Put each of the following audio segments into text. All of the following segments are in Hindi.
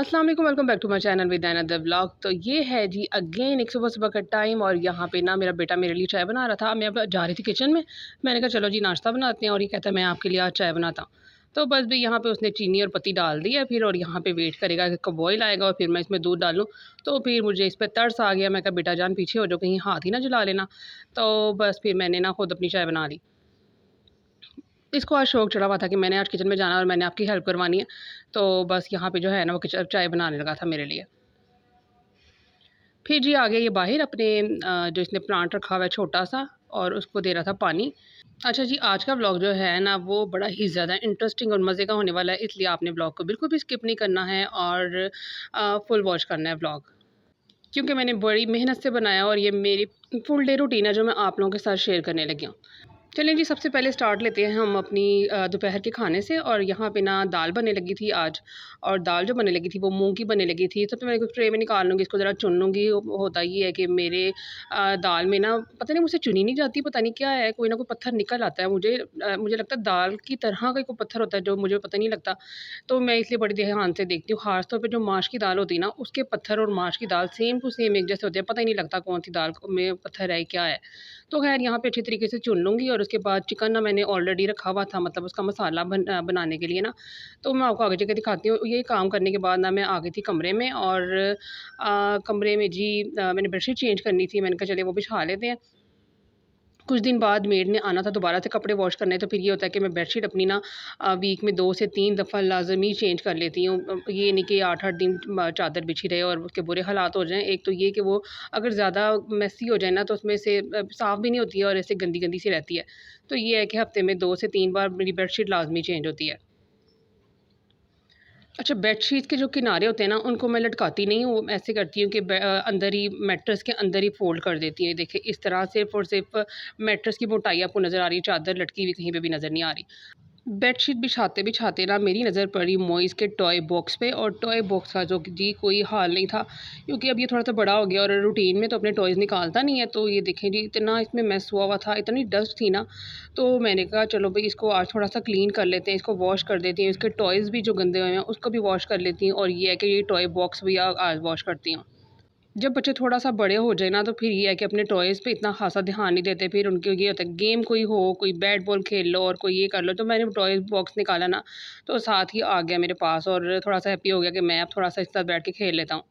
अस्सलाम वालेकुम, welcome back to my channel with another vlog. तो ये है जी अगेन एक सुबह सुबह का टाइम और यहाँ पे ना मेरा बेटा मेरे लिए चाय बना रहा था। मैं अब जा रही थी किचन में, मैंने कहा चलो जी नाश्ता बनाते हैं और ये कहता है मैं आपके लिए आज चाय बनाता हूँ। तो बस भी यहाँ पे उसने चीनी और पत्ती डाल दी है फिर, और यहाँ पे वेट करेगा कि कब बॉयल आएगा और फिर मैं इसमें दूध डालूँ। तो फिर मुझे इस पर तरस आ गया, मैं कहा बेटा जान पीछे हो जाओ, कहीं हाथ ही ना जला लेना। तो बस फिर मैंने ना खुद अपनी चाय बना ली। इसको आज शौक चढ़ा हुआ था कि मैंने आज किचन में जाना और मैंने आपकी हेल्प करवानी है। तो बस यहाँ पे जो है ना वो किचन चाय बनाने लगा था मेरे लिए। फिर जी आ गया ये बाहर अपने जो इसने प्लांट रखा हुआ है छोटा सा, और उसको दे रहा था पानी। अच्छा जी, आज का व्लॉग जो है ना वो बड़ा ही ज़्यादा इंटरेस्टिंग और मज़े का होने वाला है, इसलिए आपने व्लॉग को बिल्कुल भी स्किप नहीं करना है और फुल वॉच करना है व्लॉग, क्योंकि मैंने बड़ी मेहनत से बनाया और ये मेरी फुल डे रूटीन है जो मैं आप लोगों के साथ शेयर करने लगी हूँ। चलिए जी, सबसे पहले स्टार्ट लेते हैं हम अपनी दोपहर के खाने से। और यहाँ पे ना दाल बनने लगी थी आज, और दाल जो बनने लगी थी वो मूंग की बनने लगी थी। तो फिर मैं ट्रे में निकाल लूँगी, इसको ज़रा चुन लूँगी। होता ये है कि मेरे दाल में ना पता नहीं मुझसे चुनी नहीं जाती, पता नहीं क्या है, कोई ना कोई पत्थर निकल आता है। मुझे लगता है दाल की तरह का कोई पत्थर होता है जो मुझे पता नहीं लगता। तो मैं इसलिए बड़ी ध्यान से देखती हूँ। खास तौर पर जो माश की दाल होती है ना, उसके पत्थर और माश की दाल सेम टू सेम एक जैसे होते हैं, पता ही नहीं लगता कौन सी दाल में पत्थर है क्या है। तो खैर यहाँ पे अच्छी तरीके से चुन लूँगी, और उसके बाद चिकन ना मैंने ऑलरेडी रखा हुआ था, मतलब उसका मसाला बनाने के लिए ना। तो मैं आपको आगे जगह दिखाती हूँ। ये काम करने के बाद ना मैं आ गई थी कमरे में, और कमरे में जी मैंने बेडशीट चेंज करनी थी। मैंने कहा चलिए वो बिछा लेते हैं। कुछ दिन बाद मेड ने आना था दोबारा से कपड़े वॉश करने, तो फिर ये होता है कि मैं बेडशीट अपनी ना वीक में 2 से 3 दफ़ा लाज़मी चेंज कर लेती हूँ। ये नहीं कि 8-8 दिन चादर बिछी रहे और उसके बुरे हालात हो जाएँ। एक तो ये कि वो अगर ज़्यादा मेसी हो जाए ना तो उसमें से साफ़ भी नहीं होती है और ऐसे गंदी-गंदी सी रहती है। तो ये है कि हफ़्ते में 2 से 3 बार मेरी बेडशीट लाज़मी चेंज होती है। अच्छा, बेडशीट के जो किनारे होते हैं ना, उनको मैं लटकाती नहीं हूँ, ऐसे करती हूँ कि अंदर ही मैट्रेस के अंदर ही फ़ोल्ड कर देती हूँ। देखिए इस तरह सिर्फ़ और सिर्फ़ मैट्रेस की मोटाई आपको नज़र आ रही है, चादर लटकी हुई कहीं पे भी नज़र नहीं आ रही। बेडशीट बिछाते-बिछाते ना मेरी नज़र पड़ी मोइज़ के टॉय बॉक्स पे, और टॉय बॉक्स का जो कि जी कोई हाल नहीं था, क्योंकि अब ये थोड़ा-सा बड़ा हो गया और रूटीन में तो अपने टॉयज़ निकालता नहीं है। तो ये देखें जी, इतना इसमें मेस हुआ हुआ था, इतनी डस्ट थी ना, तो मैंने कहा चलो भई इसको आज थोड़ा-सा क्लीन कर लेते हैं, इसको वॉश कर देते हैं, इसके टॉयज़ भी जो गंदे हुए हैं उसको भी वॉश कर लेती हूँ, और ये है कि ये टॉय बॉक्स भी आज वॉश करती हूँ। जब बच्चे थोड़ा-सा बड़े हो जाए ना, तो फिर ये है कि अपने टॉयज़ पे इतना ख़ासा ध्यान नहीं देते। फिर उनको ये होता है गेम कोई हो, कोई बैट बॉल खेल लो और कोई ये कर लो। तो मैंने टॉय बॉक्स निकाला ना, तो साथ ही आ गया मेरे पास, और थोड़ा-सा हैप्पी हो गया कि मैं अब थोड़ा-सा इसके साथ बैठ के खेल लेता हूँ।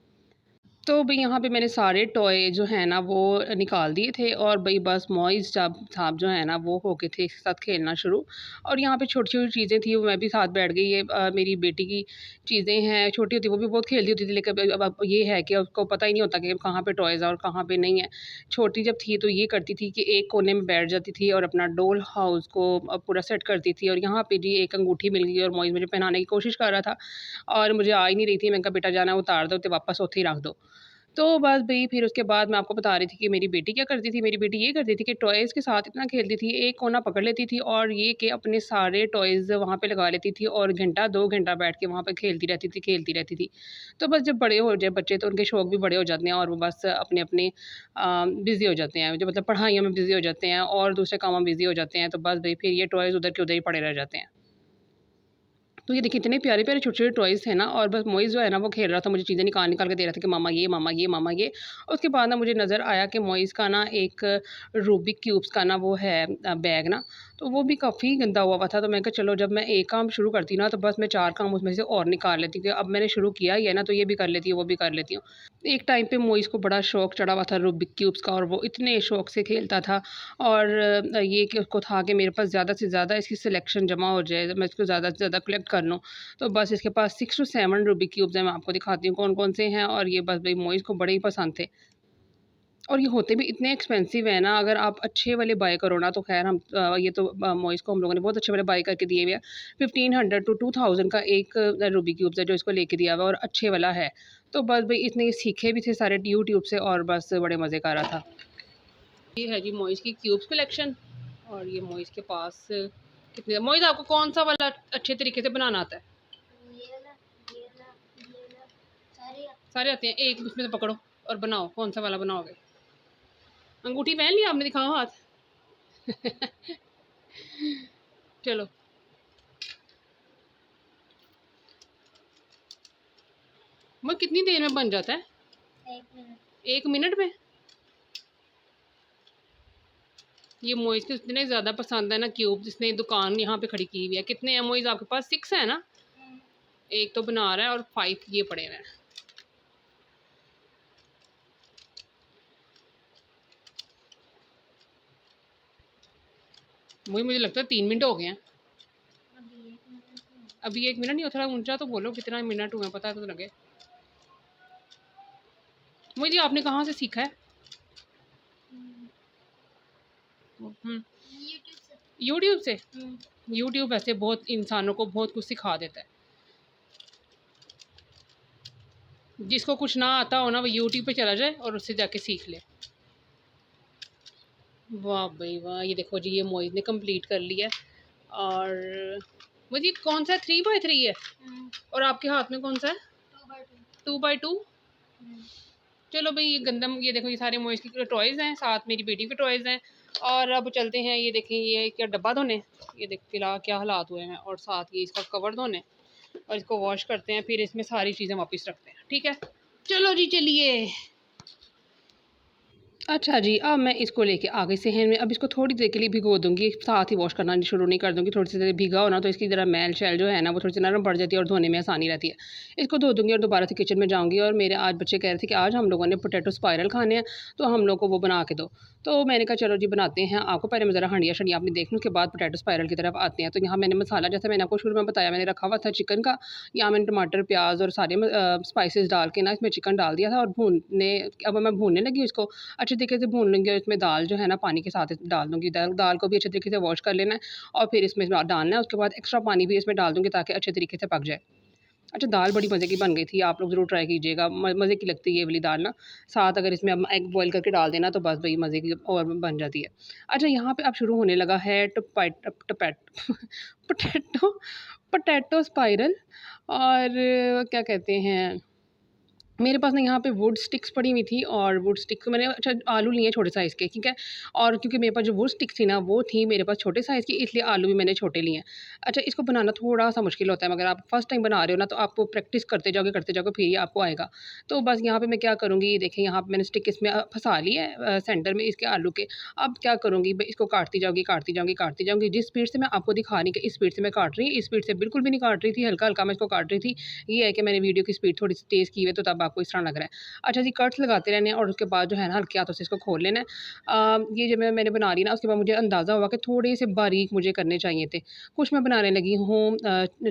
तो भई यहाँ पे मैंने सारे टॉय जो हैं ना वो निकाल दिए थे, और भई बस मॉइज़ साहब जो है ना वो हो गए थे इसके साथ खेलना शुरू। और यहाँ पे छोटी-छोटी चीज़ें थी, वो मैं भी साथ बैठ गई। ये मेरी बेटी की चीज़ें हैं, छोटी होती वो भी बहुत खेलती होती थी, लेकिन अब ये है कि उसको पता ही नहीं होता कि कहाँ पे टॉयज़ है और कहाँ पे नहीं है। छोटी जब थी तो ये करती थी कि एक कोने में बैठ जाती थी और अपना डॉल हाउस को पूरा सेट करती थी, और यहाँ पे जी एक अंगूठी मिल गई और मॉइज़ मुझे पहनाने की कोशिश कर रहा था, और मुझे आ ही नहीं रही थी। मैंने कहा बेटा जाना उतार दो, तो वापस उत्थे ही रख दो। तो बस भई फिर उसके बाद मैं आपको बता रही थी कि मेरी बेटी क्या करती थी। मेरी बेटी ये करती थी कि टॉयज़ के साथ इतना खेलती थी, एक कोना पकड़ लेती थी और ये कि अपने सारे टॉयज़ वहाँ पे लगा लेती थी, और घंटा 2 घंटा बैठ के वहाँ पे खेलती रहती थी। तो बस जब बड़े हो जाए बच्चे तो उनके शौक भी बड़े हो जाते हैं, और वो बस अपने-अपने बिज़ी हो जाते हैं। जो मतलब पढ़ाइयों में बिज़ी हो जाते हैं और दूसरे कामों में बिज़ी हो जाते हैं, तो बस भई फिर ये टॉयज़ उधर के उधर ही पड़े रह जाते हैं। तो ये देखिए इतने प्यारे-प्यारे छोटे-छोटे टॉयज़ थे ना, और बस मोइज़ जो है ना वो खेल रहा था, मुझे चीज़ें निकाल-निकाल के दे रहा था कि मामा ये, मामा ये, मामा ये। उसके बाद ना मुझे नज़र आया कि मोइज़ का ना एक रूबिक क्यूब्स का ना वो है बैग ना, तो वो भी काफ़ी गंदा हुआ था। तो मैंने कहा चलो जब मैं एक काम शुरू करती हूँ ना, तो बस मैं 4 काम उसमें से और निकाल लेती हूँ कि अब मैंने शुरू किया ही है ना, तो ये भी कर लेती हूँ, वो भी कर लेती हूँ। एक टाइम पे मोइज़ को बड़ा शौक चढ़ा हुआ था रूबिक क्यूब्स का, और वो इतने शौक से खेलता था। और ये कि उसको था कि मेरे पास ज़्यादा से ज़्यादा इसकी सिलेक्शन जमा हो जाए, मैं इसको ज़्यादा से ज़्यादा कलेक्ट कर लूँ। तो बस इसके पास 6 टू 7 रूबिक क्यूब्स हैं, मैं आपको दिखाती हूँ कौन-कौन से हैं, और ये बस भई मोइज़ को बड़े ही पसंद थे। और ये होते भी इतने एक्सपेंसिव हैं ना, अगर आप अच्छे वाले बाय करो ना, तो ख़ैर हम ये तो मोइज़ को हम लोगों ने बहुत अच्छे वाले बाय करके दिए हुए हैं। 1500 टू 2000 का एक रूबिक क्यूब्स है जो इसको लेके दिया हुआ है, और अच्छे वाला है। तो बस भई इसने ये सीखे भी थे सारे यूट्यूब से, और बस बड़े मज़े कर रहा था। ये है जी मोइज़ की क्यूब्स कलेक्शन, और ये मोइज़ के पास कितने मोइज़ आपको कौन-सा वाला अच्छे तरीके से बनाना आता है? ये वाला, ये वाला, ये वाला, सारे आते हैं। एक उसमें से पकड़ो और बनाओ, कौन-सा वाला बनाओगे? अंगूठी पहन ली आपने, दिखाओ हाथ। चलो। वो कितनी देर में बन जाता है? 1 मिनट। 1 मिनट में? ये मोइज को इतने ज़्यादा पसंद है ना क्यूब, जिसने दुकान यहाँ पे खड़ी की हुई है। कितने हैं मोइज आपके पास? 6 है ना? एक तो बना रहा है और 5 ये पड़े हुए हैं। मुझे लगता है 3 मिनट हो गए हैं। अभी 1 मिनट नहीं हो, थोड़ा ऊंचा तो बोलो कितना मिनट हुए, पता तो लगे मुझे। आपने कहाँ से सीखा है? यूट्यूब से। यूट्यूब वैसे बहुत इंसानों को बहुत कुछ सिखा देता है। जिसको कुछ ना आता हो ना, वो यूट्यूब पे चला जाए और उससे जाके सीख ले। वाह भाई वाह, ये देखो जी, ये मोइज ने कंप्लीट कर लिया। और मुझे कौन सा 3x3 है? और आपके हाथ में कौन सा है? 2x2। चलो भाई, ये गंदम, ये देखो ये सारे मोइज के टॉयज़ हैं, साथ मेरी बेटी के टॉयज़ हैं। और अब चलते हैं, ये देखें ये क्या डब्बा धोने, ये देख फिलहाल क्या हालात हुए हैं। और साथ ये इसका कवर धोने, और इसको वॉश करते हैं, फिर इसमें सारी चीज़ें वापस रखते हैं। ठीक है, चलो जी चलिए। अच्छा जी, अब मैं इसको लेके आगे से है, मैं अब इसको थोड़ी देर के लिए भिगो दूँगी, साथ ही वॉश करना शुरू नहीं कर दूँगी। थोड़ी सी देर भिगा हो ना तो इसकी ज़रा मैल शैल जो है ना वो थोड़ी सी नरम पड़ जाती है और धोने में आसानी रहती है। इसको धो दूँगी और दोबारा से किचन में जाऊँगी। और मेरे आज बच्चे कह रहे थे कि आज हम लोगों ने पोटैटो स्पाइरल खाने हैं, तो हम लोग को वो बना के दो। तो मैंने कहा चलो जी बनाते हैं। आपको पहले मैं ज़रा हंडिया शंडिया अपनी देख लूँ, उसके बाद पोटैटो स्पाइरल की तरफ आते हैं। तो यहाँ मैंने मसाला, जैसे मैंने आपको शुरू में बताया, मैंने रखा हुआ था चिकन का। यहाँ मैंने टमाटर, प्याज और सारे स्पाइसेस डाल के ना इसमें चिकन डाल दिया था और भूनने, अब मैं भूनने लगी इसको। अच्छे तरीके से भून लूँगी और इसमें दाल जो है ना पानी के साथ डाल दूँगी। दाल को भी अच्छे तरीके से वॉश कर लेना है और फिर इसमें डालना है। उसके बाद एक्स्ट्रा पानी भी इसमें डाल दूँगी ताकि अच्छे तरीके से पक जाए। अच्छा, दाल बड़ी मज़े की बन गई थी, आप लोग ज़रूर ट्राई कीजिएगा। मज़े की लगती है ये वाली दाल ना। साथ अगर इसमें अब एग बॉयल करके डाल देना तो बस भई मज़े की और बन जाती है। अच्छा, यहाँ पे अब शुरू होने लगा है पोटैटो पोटैटो स्पाइरल। और क्या कहते हैं, मेरे पास ना यहाँ पे वुड स्टिक्स पड़ी हुई थी और वुड स्टिक्स मैंने, अच्छा आलू लिए छोटे साइज़ के, ठीक है। और क्योंकि मेरे पास जो वुड स्टिक्स थी ना वो थी मेरे पास छोटे साइज़ की, इसलिए आलू भी मैंने छोटे लिए हैं। अच्छा, इसको बनाना थोड़ा-सा मुश्किल होता है, मगर आप फर्स्ट टाइम बना रहे हो ना तो आपको प्रैक्टिस करते जाओगे फिर ये आपको आएगा। तो बस यहाँ पे मैं क्या करूँगी, ये देखें यहाँ पे मैंने स्टिक इसमें फँसा ली है सेंटर में इसके आलू के। अब क्या करूँगी, इसको काटती जाऊँगी, काटती जाऊँगी, काटती जाऊँगी। जिस स्पीड से मैं आपको दिखा रही कि इस स्पीड से मैं काट रही, इस स्पीड से बिल्कुल भी नहीं काट रही थी, हल्का-हल्का मैं इसको काट रही थी। ये है कि मैंने वीडियो की स्पीड थोड़ी-सी तेज़ की हुई है तो तब आपको इस तरह लग रहा है। अच्छा जी, कट्स लगाते रहने हैं और उसके बाद जो है ना हल्के हाथों से इसको खोल लेना है। ये जब मैंने बना ली ना, उसके बाद मुझे अंदाज़ा हुआ कि थोड़े से बारीक मुझे करने चाहिए थे। कुछ मैं बनाने लगी हूँ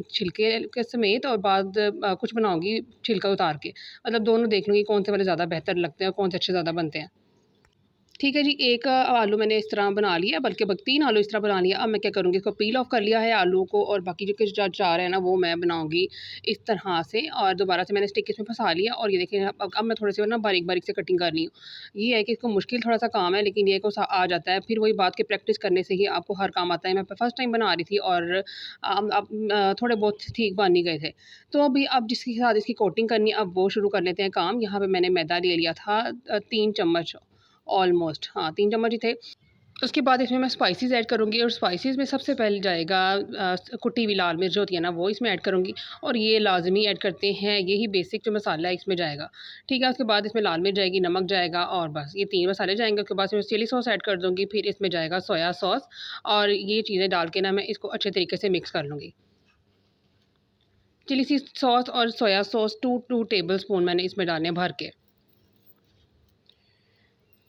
छिलके के समेत, और बाद कुछ बनाऊँगी छिलका उतार के। मतलब दोनों देख लूँगी कौन से वाले ज़्यादा बेहतर लगते हैं और कौन से अच्छे ज़्यादा बनते हैं। ठीक है जी, एक आलू मैंने इस तरह बना लिया, बल्कि 3 आलू इस तरह बना लिया। अब मैं क्या करूँगी, इसको पील ऑफ कर लिया है आलू को, और बाकी जो कुछ 4 है ना वो मैं बनाऊँगी इस तरह से। और दोबारा से मैंने स्टिक इसमें फँसा लिया और ये देखिए अब मैं थोड़े से ना बारीक-बारीक से कटिंग कर रही हूँ। ये है कि इसको मुश्किल थोड़ा-सा काम है, लेकिन ये को आ जाता है। फिर वही बात कि प्रैक्टिस करने से ही आपको हर काम आता है। मैं फर्स्ट टाइम बना रही थी और अब थोड़े बहुत ठीक बन ही गए थे। तो अभी अब जिसके साथ इसकी कोटिंग करनी है, अब वो शुरू कर लेते हैं काम। यहाँ पे मैंने मैदा ले लिया था 3 चम्मच ऑलमोस्ट, हाँ 3 चम्मच ही थे। उसके बाद इसमें मैं स्पाइसेस ऐड करूँगी और स्पाइसेस में सबसे पहले जाएगा कुटी हुई लाल मिर्च होती है ना वो इसमें ऐड करूँगी। और ये लाज़मी ऐड करते हैं, यही बेसिक जो मसाला है इसमें जाएगा। ठीक है, उसके बाद इसमें लाल मिर्च जाएगी, नमक जाएगा और बस ये 3 मसाले जाएँगे। उसके बाद इसमें चिली सॉस ऐड कर दूँगी, फिर इसमें जाएगा सोया सॉस। और ये चीज़ें डाल के ना मैं इसको अच्छे तरीके से मिक्स कर लूँगी। चिली सॉस और सोया सॉस 2 टेबल स्पून मैंने इसमें डालने हैं भर के।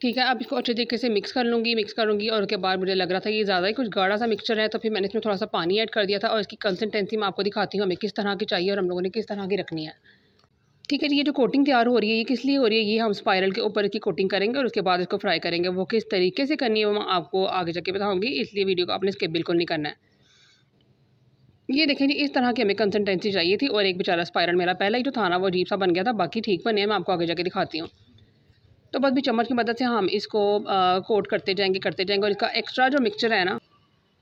ठीक है, अब इसको अच्छे तरीके से मिक्स कर लूँगी, मिक्स करूँगी। और उसके बाद मुझे लग रहा था ये ज़्यादा ही कुछ गाढ़ा सा मिक्सचर है, तो फिर मैंने इसमें थोड़ा-सा पानी ऐड कर दिया था। और इसकी कंसिस्टेंसी मैं आपको दिखाती हूँ हमें किस तरह की चाहिए और हम लोगों ने किस तरह की रखनी है। ठीक है जी, ये जो कोटिंग तैयार हो रही है ये किस लिए हो रही है, ये हम स्पाइरल के ऊपर इसकी कोटिंग करेंगे और उसके बाद इसको फ्राई करेंगे। वो किस तरीके से करनी है वो मैं आपको आगे जाके बताऊँगी, इसलिए वीडियो को आपने स्किप बिल्कुल नहीं करना है। ये देखें जी, इस तरह की हमें कंसिस्टेंसी चाहिए थी। और एक बेचारा स्पाइरल मेरा पहला ही जो था ना वो अजीब सा बन गया था, बाकी ठीक बने हैं, मैं आपको आगे जाके दिखाती हूँ। तो बस भी चम्मच की मदद से हम इसको कोट करते जाएँगे और इसका एक्स्ट्रा जो मिक्सचर है ना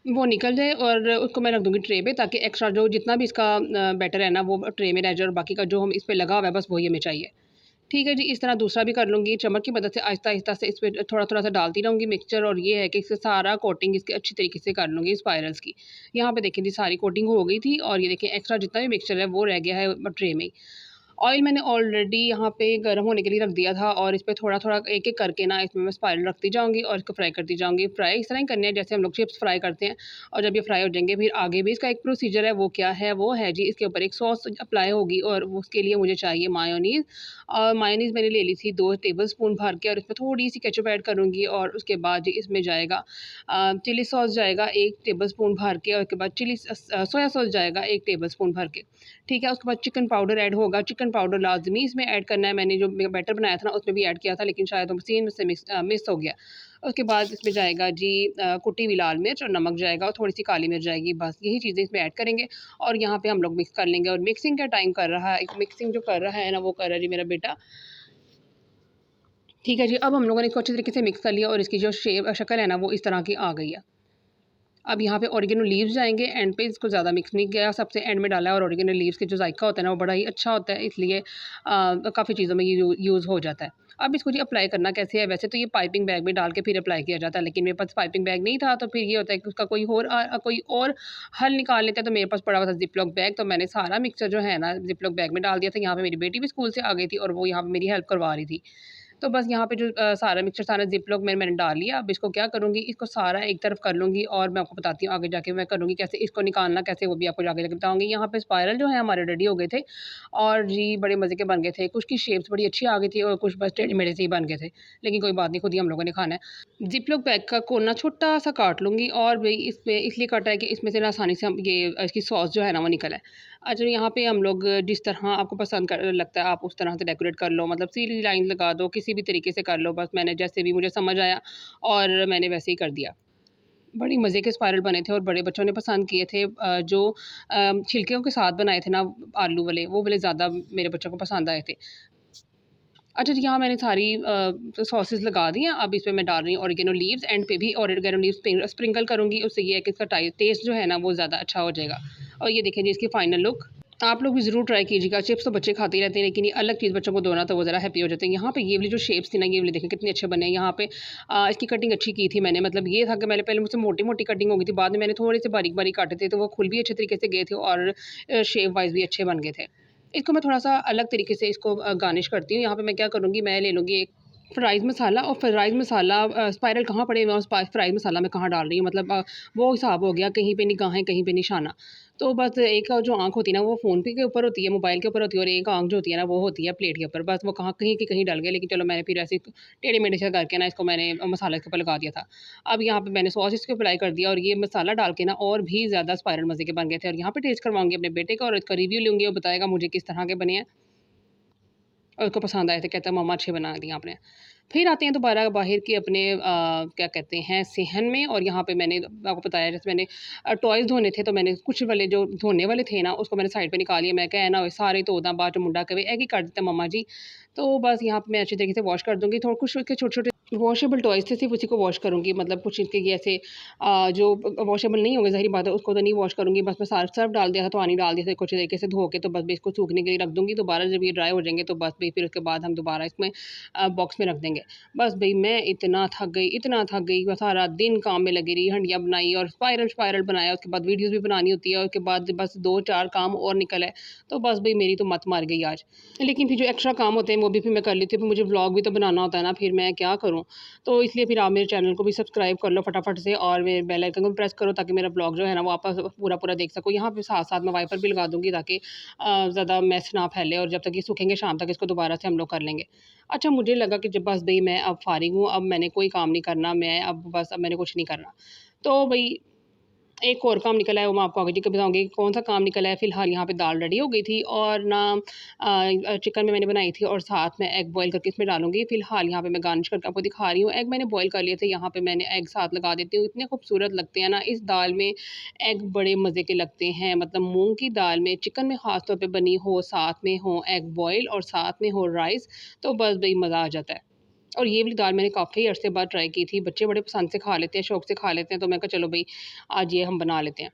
वो निकल जाए। और उसको मैं रख दूँगी ट्रे पे, ताकि एक्स्ट्रा जो जितना भी इसका बैटर है ना वो ट्रे में रह जाए और बाकी का जो हम इस पे लगा हुआ है बस वही हमें चाहिए। ठीक है जी, इस तरह दूसरा भी कर लूँगी। चम्मच की मदद से आहिस्ता-आहिस्ता से इस पे थोड़ा-थोड़ा सा डालती रहूँगी मिक्सचर। और ये है कि इसका सारा कोटिंग इसकी अच्छी तरीके से कर लूँगी स्पाइरल्स की। यहाँ पे देखें जी सारी कोटिंग हो गई थी और ये देखें एक्स्ट्रा जितना भी मिक्सचर है वो रह गया है ट्रे में ही। ऑयल मैंने ऑलरेडी यहाँ पे गर्म होने के लिए रख दिया था और इस पे थोड़ा-थोड़ा एक-एक करके ना इसमें मैं स्पाइरल रखती जाऊँगी और इसको फ्राई करती जाऊँगी। फ्राई इस तरह ही करनी है जैसे हम लोग चिप्स फ्राई करते हैं और जब ये फ्राई हो जाएँगे फिर आगे भी इसका एक प्रोसीजर है, वो क्या है? वो है जी इसके ऊपर एक सॉस अप्लाई होगी और वो उसके लिए मुझे चाहिए मायोनीज़ और मायोनीज़ मैंने ले ली थी 2 टेबलस्पून भर के और इसमें थोड़ी-सी केचअप ऐड करूँगी और उसके बाद जी इसमें जाएगा चिली सॉस जाएगा 1 टेबलस्पून भर के और उसके बाद सोया सॉस जाएगा 1 टेबलस्पून भर के। ठीक है, उसके बाद चिकन पाउडर ऐड होगा, चिकन पाउडर लाज़मी इसमें ऐड करना है, मैंने जो बैटर बनाया था ना उसमें भी ऐड किया था लेकिन शायद वो सीन में से मिस हो गया। उसके बाद इसमें जाएगा जी कुटी हुई लाल मिर्च और नमक जाएगा और थोड़ी-सी काली मिर्च जाएगी, बस यही चीज़ें इसमें ऐड करेंगे और यहाँ पे हम लोग मिक्स कर लेंगे और मिक्सिंग का टाइम कर रहा है मिक्सिंग जो कर रहा है ना वो कर रहा है जी मेरा बेटा। ठीक है जी, अब हम लोगों ने इसको अच्छे तरीके से मिक्स कर लिया और इसकी जो शक्ल है ना वो इस तरह की आ गई है। अब यहाँ पे ओरिगेनो लीव्स जाएँगे एंड पे, इसको ज़्यादा मिक्स नहीं किया, सबसे एंड में डाला है और ओरिगेनो लीव्स के जो ज़ायका होता है ना वो बड़ा ही अच्छा होता है, इसलिए काफ़ी चीज़ों में ये यूज़ हो जाता है। अब इसको जी अप्लाई करना कैसे है? वैसे तो ये पाइपिंग बैग में डाल के फिर अप्लाई किया जाता है, लेकिन मेरे पास पाइपिंग बैग नहीं था, तो फिर ये होता है कि उसका कोई और हल निकाल लेते हैं, तो मेरे पास पड़ा हुआ था ज़िप-लॉक बैग, तो मैंने सारा मिक्सचर जो है ना ज़िप-लॉक बैग में डाल दिया था। यहाँ पे मेरी बेटी भी स्कूल से आ गई थी और वो यहाँ पे मेरी हेल्प करवा रही थी। तो बस यहाँ पे जो सारा मिक्सचर सारा ज़िप-लॉक में मैंने डाल लिया। अब इसको क्या करूँगी, इसको सारा एक तरफ कर लूँगी और मैं आपको बताती हूँ आगे जाके मैं करूँगी कैसे, इसको निकालना कैसे वो भी आपको आगे जाके बताऊँगी। यहाँ पे स्पाइरल जो है हमारे रेडी हो गए थे और जी बड़े मज़े के बन गए थे। कुछ की शेप्स बड़ी अच्छी आ गई थी और कुछ बस टेढ़े-मेढ़े से ही बन गए थे। लेकिन कोई बात नहीं, खुद ही हम लोगों ने खाना है। ज़िप-लॉक बैग का कोना छोटा-सा काट लूँगी और भई इसमें इसलिए काटा है कि इसमें से ना आसानी से हम ये इसकी सॉस जो है ना वो निकल आए। अच्छा, यहाँ पे हम लोग जिस तरह आपको पसंद कर लगता है आप उस तरह से डेकोरेट कर लो, मतलब सीधी लाइन लगा दो, किसी भी तरीके से कर लो, बस मैंने जैसे भी मुझे समझ आया और मैंने वैसे ही कर दिया। बड़ी मज़े के स्पाइरल बने थे और बड़े बच्चों ने पसंद किए थे। जो छिलकियों के साथ बनाए थे ना आलू वाले, वो वाले ज़्यादा मेरे बच्चों को पसंद आए थे। अच्छा जी, यहाँ मैंने सारी सॉसेज़ लगा दी हैं, अब इसमें मैं डाल रही हूँ ओरिगेनो लीव्स, एंड पे भी ओरिगेनो लीव्स स्प्रिंकल करूँगी, उससे ये है कि इसका टेस्ट जो है ना वो ज़्यादा अच्छा हो जाएगा। और ये देखें जी इसकी फाइनल लुक। आप लोग भी ज़रूर ट्राई कीजिएगा। चिप्स तो बच्चे खाते ही रहते हैं, लेकिन ये अलग चीज़ बच्चों को दो ना तो वो ज़रा हैप्पी हो जाते हैं। यहाँ पे ये वाली जो शेप्स थी ना, ये वाली देखें कितने अच्छे बने हैं। यहाँ पे इसकी कटिंग अच्छी की थी मैंने, मतलब ये था कि मैंने पहले मुझसे मोटी-मोटी कटिंग हो गई थी, बाद में मैंने थोड़े से बारीक-बारीक काटे थे, तो वो खुल भी अच्छे तरीके से गए थे और शेप वाइज़ भी अच्छे बन गए थे। इसको मैं थोड़ा-सा अलग तरीके से इसको गार्निश करती हूँ। यहाँ पे मैं क्या करूँगी, मैं ले लूँगी एक फ्राइज़ मसाला और फ्राइज़ मसाला स्पाइरल कहाँ पड़े हुए हैं और फ्राइज़ मसाला मैं कहाँ डाल रही हूँ, मतलब वो हिसाब हो गया, कहीं पे निगाहें, कहीं पे निशाना। तो बस एक जो आँख होती है ना वो फ़ोन पे के ऊपर होती है, मोबाइल के ऊपर होती है और एक आँख जो होती है ना वो होती है प्लेट के ऊपर। बस वो कहाँ कहीं की कहीं डल गया, लेकिन चलो मैंने फिर ऐसे टेढ़े-मेढ़े से करके ना इसको मैंने मसाला इसके ऊपर लगा दिया था। अब यहाँ पे मैंने सॉस इसके ऊपर अप्लाई कर दिया और ये मसाला डाल के ना और भी ज़्यादा स्पाइरल मज़े के बन गए थे और यहाँ पे टेस्ट करवाऊँगी अपने बेटे का और इसका रिव्यू लूँगी, वो बताएगा मुझे किस तरह के बने हैं। और उसको पसंद आए थे, कहता है मम्मा अच्छे बना दिए आपने। फिर आते हैं दोबारा बाहर के अपने क्या कहते हैं सेहन में, और यहाँ पे मैंने आपको बताया जैसे मैंने टॉयज़ धोने थे, तो मैंने कुछ वाले जो धोने वाले थे ना उसको मैंने साइड पे निकाल लिया। मैं क्या है ना सारे धो दा बाद च मुंडा कवे एक ही कर देता मम्मा जी। तो बस यहाँ पे मैं अच्छी तरीके से वॉश कर दूँगी। थोड़ा कुछ उसके छोटे-छोटे वॉशेबल टॉयज़ थे, सिर्फ़ उसी को वॉश करूँगी, मतलब कुछ इनके ये ऐसे जो वॉशेबल नहीं होंगे ज़ाहिर बात है उसको तो नहीं वॉश करूँगी। बस मैं सर्फ़ डाल दिया था, पानी डाल दिया था कुछ तरीके से धो के, तो बस मैं इसको सूखने के लिए रख दूँगी। दोबारा जब ये ड्राई हो जाएँगे तो बस भई फिर उसके बाद हम दोबारा इसमें बॉक्स में रख देंगे। बस भई मैं इतना थक गई, मैं सारा दिन काम में लगी रही, हंडिया बनाई और स्पाइरल बनाया, उसके बाद वीडियोज़ भी बनानी होती है और उसके बाद बस 2-4 काम और निकल आए। तो बस भई मेरी तो मत मार गई आज। लेकिन फिर जो एक्स्ट्रा काम होते हैं वो भी फिर मैं कर लेती हूँ, फिर मुझे व्लॉग भी तो बनाना होता है ना, फिर मैं क्या करूँ? तो इसलिए फिर आप मेरे चैनल को भी सब्सक्राइब कर लो फटाफट से और मेरे बेल आइकन को भी प्रेस करो ताकि मेरा ब्लॉग जो है ना वो आप पूरा-पूरा देख सको। यहाँ पे साथ-साथ मैं वाइपर भी लगा दूँगी ताकि ज़्यादा मेस ना फैले और जब तक ये सूखेंगे शाम तक इसको दोबारा से हम लोग कर लेंगे। अच्छा, मुझे लगा कि जब बस भई मैं अब फ़ारिग हूँ, अब मैंने कोई काम नहीं करना, अब मैंने कुछ नहीं करना। तो भई एक और काम निकला है, वो मैं आपको आगे चल के बताऊँगी कौन-सा काम निकला है। फ़िलहाल यहाँ पे दाल रेडी हो गई थी और ना चिकन में मैंने बनाई थी और साथ में एग बॉयल करके इसमें डालूँगी। फ़िलहाल यहाँ पे मैं गार्निश करके आपको दिखा रही हूँ। एग मैंने बॉयल कर लिए थे, यहाँ पे मैंने एग साथ लगा देती हूँ। इतने खूबसूरत लगते हैं ना, इस दाल में एग बड़े मज़े के लगते हैं। मतलब मूँग की दाल में, चिकन में ख़ास तौर पे बनी हो, साथ में हो एग बॉयल और साथ में हो राइस, तो बस भई मज़ा आ जाता है। और ये वाली दाल मैंने काफ़ी अरसे बाद ट्राई की थी। बच्चे बड़े पसंद से खा लेते हैं, शौक से खा लेते हैं, तो मैं कहा चलो भई आज ये हम बना लेते हैं।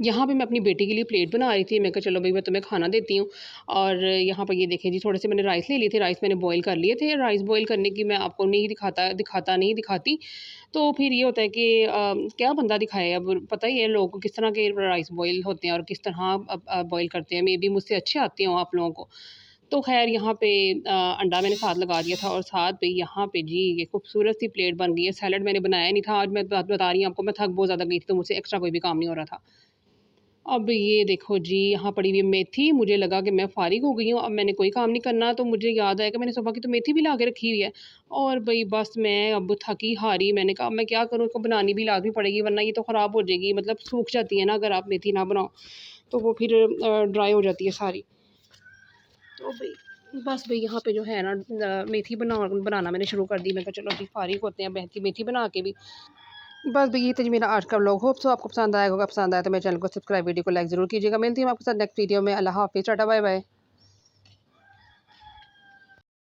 यहाँ पे मैं अपनी बेटी के लिए प्लेट बना रही थी। मैं कहा चलो भई मैं तुम्हें खाना देती हूँ। और यहाँ पर ये देखें जी, थोड़े से मैंने राइस ले लिए थे। राइस मैंने बॉयल कर लिए थे। राइस बॉयल करने की मैं आपको नहीं दिखाती। तो फिर ये होता है कि क्या बंदा दिखाए, अब पता ही है लोगों को किस तरह के राइस बॉयल होते हैं और किस तरह बॉयल करते हैं। मेबी मुझसे अच्छे आते हों आप लोगों को। तो ख़ैर यहाँ पे अंडा मैंने साथ लगा दिया था और साथ पे यहाँ पे जी ये खूबसूरत सी प्लेट बन गई है। सैलेड मैंने बनाया नहीं था आज, मैं बात बता रही हूँ आपको, मैं थक बहुत ज़्यादा गई थी तो मुझसे एक्स्ट्रा कोई भी काम नहीं हो रहा था। अब ये देखो जी, यहाँ पड़ी हुई है मेथी। मुझे लगा कि मैं फ़ारिग हो गई हूँ, अब मैंने कोई काम नहीं करना, तो मुझे याद आया कि मैंने सुबह की तो मेथी भी ला के रखी हुई है। और भई बस मैं अब थकी हारी, मैंने कहा अब मैं क्या करूँ, इसको बनानी भी लाज़मी पड़ेगी वरना ये तो ख़राब हो जाएगी। मतलब सूख जाती है ना अगर आप मेथी ना बनाओ, तो वो फिर ड्राई हो जाती है सारी। तो भई बस भई यहाँ पे जो है ना बनाना मैंने शुरू कर दी। मैं कहा चलो जी फ़ारिग होते हैं, मेथी मेथी बना के भी। बस भई ये था जी मेरा आज का व्लॉग। होप सो आपको पसंद आया होगा। पसंद आया तो मेरे चैनल को सब्सक्राइब, वीडियो को लाइक ज़रूर कीजिएगा। मिलती हूँ आपके साथ नेक्स्ट वीडियो में। अल्लाह हाफ़िज़, टाटा, बाय बाय।